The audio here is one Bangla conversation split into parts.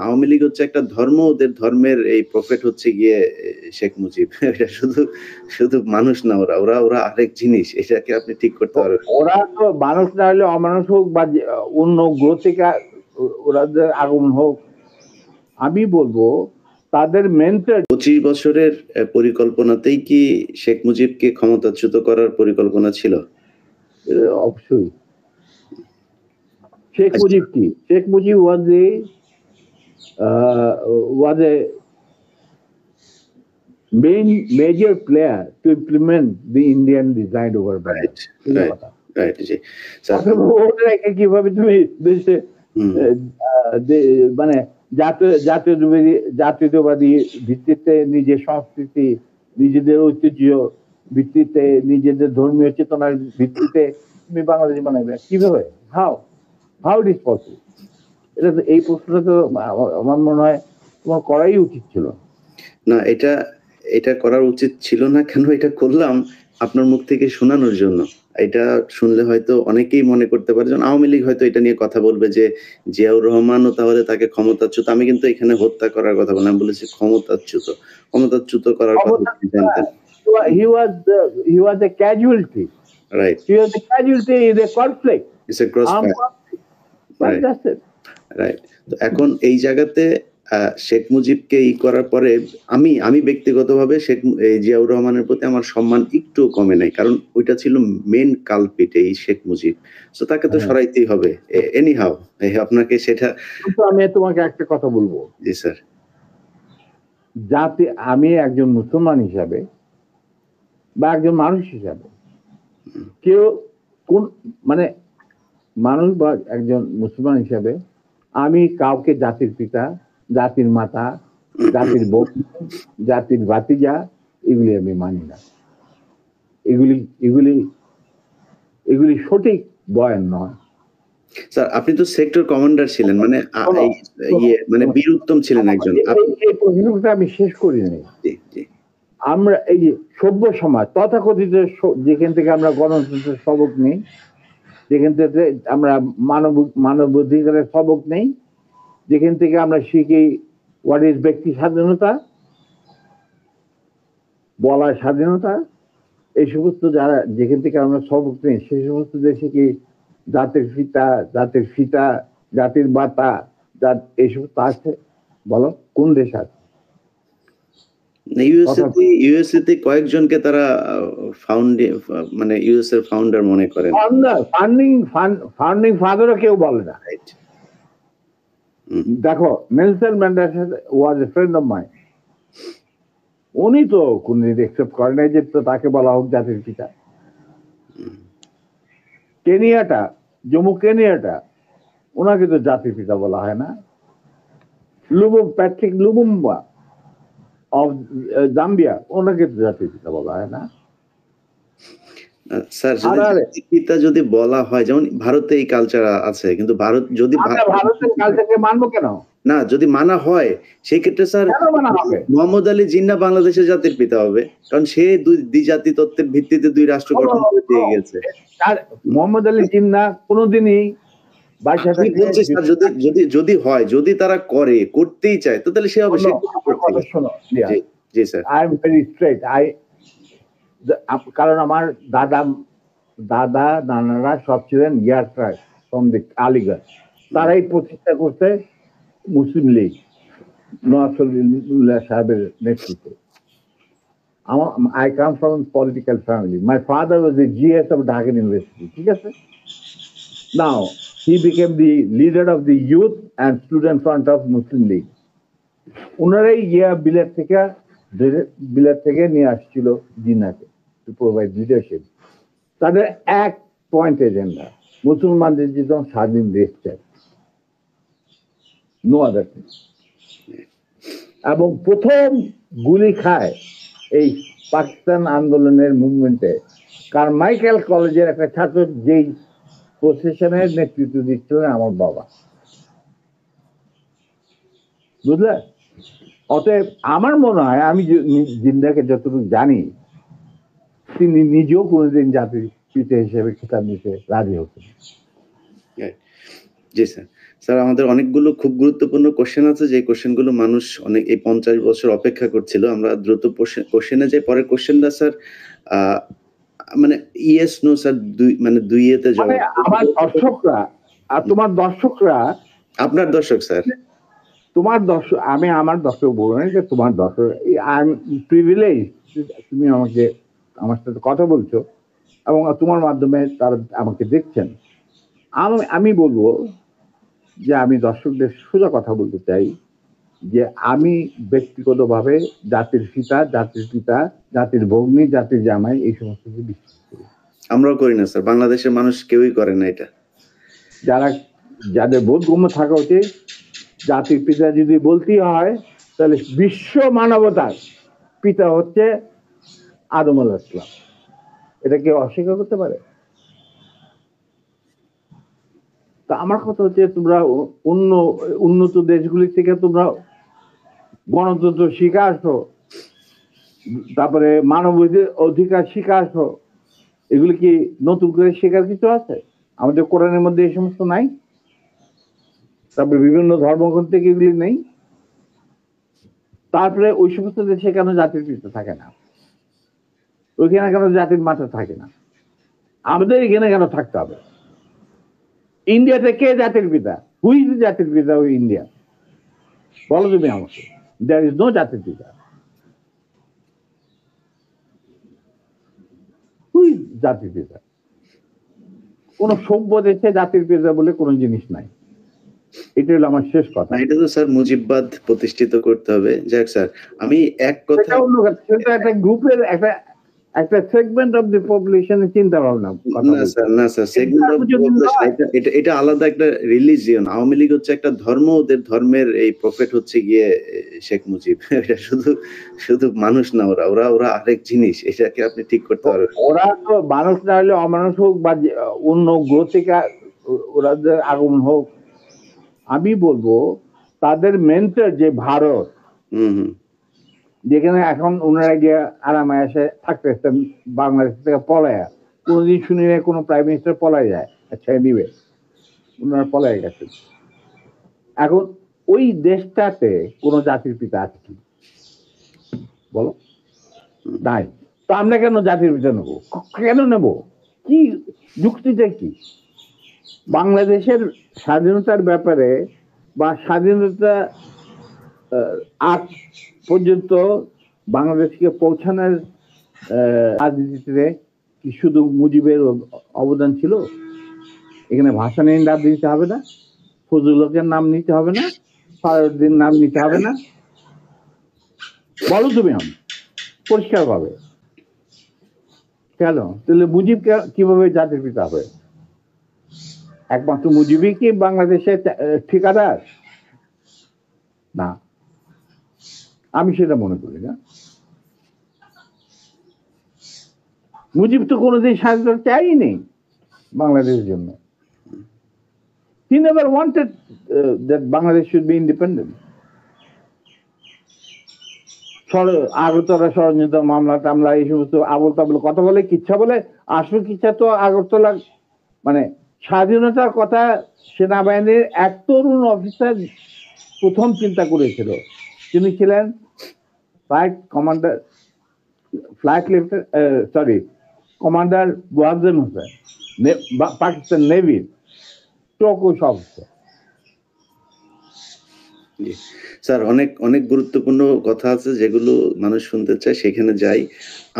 আওয়ামী লীগ হচ্ছে একটা ধর্ম, ওদের ধর্মের এই প্রফেট হচ্ছে গিয়ে শেখ মুজিব। এটা শুধু শুধু মানুষ না, ওরা ওরা ওরা আরেক জিনিস। এটাকে আপনি ঠিক করতে পারবেন। ওরা তো মানুষ না হলে অমানুষ হোক বা অন্য গ্রহ থেকে ওরা আগমন হোক, আমি বলবো তাদের মেন্টাল 25 বছরের পরিকল্পনাতেই কি শেখ মুজিবকে ক্ষমতাচ্যুত করার পরিকল্পনা ছিল? অবশ্যই। শেখ মুজিব কি? Sheikh Mujib was a major player to implement the Indian design over there. Right. G sir, কিভাবে তুমি দেশে মানে জাতীয়তাবাদী ভিত্তিতে নিজের সংস্কৃতি, নিজেদের ঐতিহ্য ভিত্তিতে, নিজেদের ধর্মীয় চেতনার ভিত্তিতে তুমি বাংলাদেশ বানাবে কিভাবে? How it is possible? এটা তো, এই প্রশ্নটা তো আমার মনে হয় তোমার করাই উচিত ছিল না। এটা করার উচিত ছিল না কেন? এটা করলাম আপনার মুখ থেকে শোনানোর জন্য। এটা শুনলে হয়তো অনেকেই মনে করতে পারে যে আওয়ামী লীগ হয়তো এটা নিয়ে কথা বলবে যে জিয়াউর রহমানও তাহলে তাকে ক্ষমতাচ্যুত। আমি কিন্তু এখানে হত্যা করার কথা বলি, আমি বলেছি ক্ষমতাচ্যুত করার কথা জানতেন। He was a casualty. Right. He was a casualty in a conflict. It's a crossfire. Right. That's it. Right. তো এখন এই জায়গাতে শেখ মুজিবকে করার পরে আমি ব্যক্তিগতভাবে জিয়াউর রহমানের প্রতি আমার সম্মান একটু কমে নাই, কারণ ওইটা ছিল মেন কালপিট এই শেখ মুজিব। সো তাকে তো সরাইতেই হবে এনি হাউ। আপনাকে সেটা আমি তোমাকে একটা কথা বলবো। জি স্যার। যাতে আমি একজন মুসলমান হিসাবে বা একজন মানুষ হিসাবে, কেউ কোন মানে মানুষ বা একজন মুসলমান হিসাবে আমি কাউকে জাতির পিতা, জাতির মাতা, জাতির বউ, জাতির ভাতিজা এগুলি আমি মানি না। এগুলি সঠিক বয়ান নয়। স্যার আপনি তো সেক্টর কমান্ডার ছিলেন, মানে বীর উত্তম ছিলেন একজন। এই প্রশ্নটা আমি শেষ করি নাই। আমরা এই যে সভ্য সমাজ তথাকথিত, যেখান থেকে আমরা গণতন্ত্রের সবক নেই, যেখান থেকে আমরা মানবাধিকারের সবক নেই, যেখান থেকে আমরা শিখি হোয়াট ইজ ব্যক্তি স্বাধীনতা, বলার স্বাধীনতা, এই সমস্ত যারা যেখান থেকে আমরা সবক নেই, সেই সমস্ত দেশে কি জাতির পিতা, জাতির সীতা, জাতির মাতা, এই সমস্ত আছে? বলো কোন দেশ আছে? ইউএসএতে কয়েকজনকে তারা মানে ইউএস এর ফাউন্ডার মনে করেন। ফাউন্ডিং ফাদারও কেউ বলে না। দেখো, Nelson Mandela was a friend of mine. উনি তো কোনদিন একসেপ্ট করে নাই যে তাকে বলা হোক জাতির পিতা। জম্মু কেনিয়াটা ওনাকে তো জাতির পিতা বলা হয় না। প্যাট্রিক লুমুম্বা অফ জাম্বিয়া, ওনাকে তো জাতির পিতা বলা হয় না। স্যার পিতা যদি বলা হয়, যেমন ভারতে এই কালচার আছে, কিন্তু ভারত যদি ভারতের কালচারকে মানবো কেন? না, যদি মানা হয় সেই ক্ষেত্রে স্যার মোহাম্মদ আলী জিন্নাহ বাংলাদেশের জাতির পিতা হবে, কারণ সে দ্বিজাতি তত্ত্বের ভিত্তিতে দুই রাষ্ট্র গঠন করে দিয়ে গেছে। মোহাম্মদ আলী জিন্নাহ কোনোদিনই যদি হয়, যদি তারা করতেই চায়, তো তাহলে সে হবে। জি sir, I am very straight. কারণ আমার দাদা নানারা সব ছিলেন ইয়ারট্রাই ফ্রম দি আলিগড়। তারাই প্রতিষ্ঠা করতে মুসলিম লীগ নওয়াজ শরীফুল্লাহ সাহেবের নেতৃত্বে। I come from a political family. My father was the GS of Dhaka University. ঠিক আছে? Now he became the leader of the youth and student front of Muslim League. ওনারাই বিলেত থেকে নিয়ে আসছিল জিন্নাহকে টু প্রোভাইড লিডারশিপ। তাদের এক পয়েন্ট এজেন্ডা, মুসলমানদের যেন স্বাধীন দেশ চাই, নো আদার থিং। এবং প্রথম গুলি খায় এই পাকিস্তান আন্দোলনের মুভমেন্টে কারমাইকেল কলেজের একটা ছাত্র, যেই প্রসেশনের নেতৃত্ব দিচ্ছিলেন আমার বাবা। বুঝলে? অতএব আমার মনে হয়, আমি জিন্নাহকে যতটুকু জানি, তিনি নিজেও কোনোদিন জাতির পিতা হিসেবে খেতাব নিতে রাজি হতেন। জি স্যার। স্যার আমাদের অনেকগুলো খুব গুরুত্বপূর্ণ কোশ্চেন আছে যে কোশ্চেনগুলো মানুষ অনেক এই ৫০ বছর অপেক্ষা করছিল। আমরা দ্রুত কোশ্চেনে যাই। পরের কোশ্চেনটা স্যার আ মানে ইয়েস, নো স্যার ২ মানে ২ ইয়েতে মানে জবাব আমার দর্শকরা আর তোমার দর্শকরা আপনার দর্শক স্যার। তোমার দর্শক, আমি আমার দর্শক বলবো না যে তোমার দর্শক, আই এম প্রিভিলেজ, তুমি আমাকে আমার সাথে কথা বলছো এবং তোমার মাধ্যমে তারা আমাকে দেখছেন। আমি বলবো যে আমি দর্শকদের সোজা কথা বলতে চাই যে আমি ব্যক্তিগতভাবে জাতির পিতা, জাতির ভগ্নী, জাতির জামাই এই সমস্ত কিছু বিশ্বাস করি। আমরাও করি না স্যার। বাংলাদেশের মানুষ কেউই করে না এটা। যাদের বোধগম্য থাকা উচিত, জাতির পিতা যদি বলতেই হয় তাহলে বিশ্ব মানবতার পিতা হচ্ছে আদম আলাইহিস সালাম। এটা কেউ অস্বীকার করতে পারে? তা আমার কথা হচ্ছে তোমরা উন্নত দেশগুলি থেকে তোমরা গণতন্ত্র শিখে আসো, তারপরে মানব অধিকার শিখে আসো। এগুলি কি নতুন করে শেখার কিছু আছে? আমাদের কোরআনের মধ্যে এই সমস্ত নাই? তারপরে বিভিন্ন ধর্মগ্রন্থ থেকে এগুলি নেই? তারপরে ওই সমস্ত দেশে কেন জাতির পিতা থাকে না? ওইখানে কেন জাতির মাথা থাকে না? আমাদের এখানে কেন থাকতে হবে? ইন্ডিয়াতে কে জাতির পিতা? হুই ইজ জাতির পিতা ওই ইন্ডিয়া? বলো তুমি আমাকে। দেয়ার ইজ নো জাতির পিতা। হুই ইজ জাতির পিতা? কোন সভ্য দেশে জাতির পিতা বলে কোনো জিনিস নাই। এটা হলো আমার শেষ কথা। না এটা তো স্যার মুজিববাদ প্রতিষ্ঠিত করতে হবে। যাক স্যার আমি এক কথা সেটা অন্য কথা। সেটা একটা গ্রুপের একটা সেগমেন্ট অফ দি পপুলেশনের চিন্তা ভাবনা কথা না বলছি। স্যার, না স্যার সেগমেন্ট অফ পপুলেশন এটা আলাদা একটা রিলিজিয়ন। আওয়ামী লীগ হচ্ছে একটা ধর্ম, ওদের ধর্মের এই প্রফেট হচ্ছে গিয়ে শেখ মুজিব। এটা শুধু মানুষ না ওরা আরেক জিনিস। এটাকে আপনি ঠিক করতে পারবেন না। ওরা তো মানুষ না হলে অমানুষ হোক বা অন্য গ্রহ থেকে ওরাদের আগমন হোক, আমি বলবো তাদের মেন্টর যে ভারত, হুম। যেখানে এখন ওনারা গিয়ে আরামে এসে থাকতেছেন বাংলাদেশ থেকে পলায়া। কোনোদিন শুনি না কোনো প্রাইম মিনিস্টার পলাই যায়। আচ্ছা নিবে, ওনারা পলাই গেছেন। এখন ওই দেশটাতে কোনো জাতির পিতা আছে কি বলো? নাই। তো আমরা কেন জাতির পিতা নেবো? কেন নেব? কি যুক্তিটা কি? বাংলাদেশের স্বাধীনতার ব্যাপারে বা স্বাধীনতা আগ পর্যন্ত বাংলাদেশকে পৌঁছানোর রাজনীতিতে কি শুধু মুজিবের অবদান ছিল? এখানে ভাসানীর নাম দিতে হবে না, ফজলুল হকের নাম নিতে হবে না, ফারুদ্দিন নাম নিতে হবে না? বলো তুমি আমি পরিষ্কার ভাবে। কেন? তাহলে মুজিব কিভাবে জাতির পিতা হবে? একমাত্র মুজিবই কি বাংলাদেশের ঠিকাদার? না, আমি সেটা মনে করি না। মুজিব তো কোনোদিন স্বাধীনতা চাইনি বাংলাদেশের জন্য। He never wanted that Bangladesh should be independent. Agartala ষড়যন্ত্র মামলা টামলা এই সমস্ত আবল তাবল কথা বলে, কিচ্ছা বলে। আসল কিচ্ছা তো আগরতলা, মানে স্বাধীনতার কথা সেনাবাহিনীর এক তরুণ অফিসার প্রথম চিন্তা করেছিল। তিনি ছিলেন flight commander, commander Wazem Hossain, Pakistan নেভির চৌকুশ অফিসার। স্যার অনেক গুরুত্বপূর্ণ কথা আছে যেগুলো মানুষ শুনতে চায়, সেখানে যাই।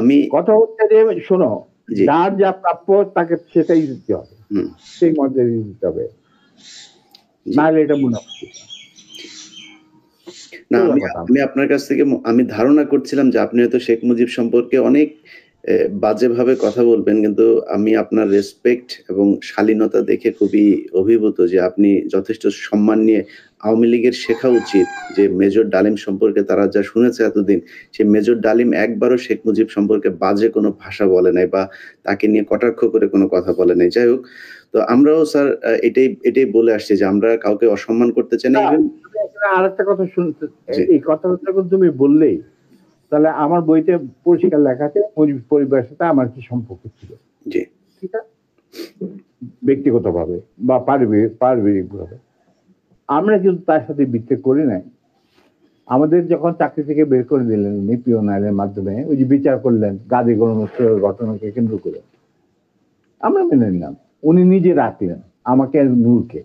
আমি কথা হচ্ছে যে শোনো, যার যা প্রাপ্য তাকে সেটাই দিতে হবে, সেই মর্যাদা দিতে হবে, নাহলে এটা মনে হচ্ছে না। আমি আপনার কাছ থেকে আমি ধারণা করছিলাম যে আপনি হয়তো শেখ মুজিব সম্পর্কে অনেক বাজেভাবে কথা বলবেন, কিন্তু আমি আপনার রেসপেক্ট এবং শালীনতা দেখে খুবই অভিভূত যে আপনি যথেষ্ট সম্মান নিয়ে আওয়ামী লীগের শেখা উচিত যে মেজর ডালিম সম্পর্কে তারা যা শুনেছে এতদিন, সে মেজর ডালিম একবারও শেখ মুজিব সম্পর্কে বাজে কোনো ভাষা বলে নাই বা তাকে নিয়ে কটাক্ষ করে কোনো কথা বলে নাই। যাই হোক, তো আমরাও স্যার এটাই বলে আসছি যে আমরা কাউকে অসম্মান করতে চাই না। আরেকটা কথা শুনতে, এই কথাটা যখন তুমি বললেই, তাহলে আমার বইতে পরিষ্কার লেখা আছে মুজিব পরিবারের সাথে আমার কি সম্পর্ক ছিল। জি, ঠিক আছে, ব্যক্তিগতভাবে বা পারিবারিক ভাবে। আমরা কিন্তু তার সাথে বিট্রে করি নাই। আমাদের যখন চাকরি থেকে বের করে দিলেন উনি পিয়ন আইনের মাধ্যমে, ওই যে বিচার করলেন গাজী গণহত্যার ঘটনাকে কেন্দ্র করে, আমরা মেনে নিলাম। উনি নিজে রাখলেন আমাকে, নূরকে।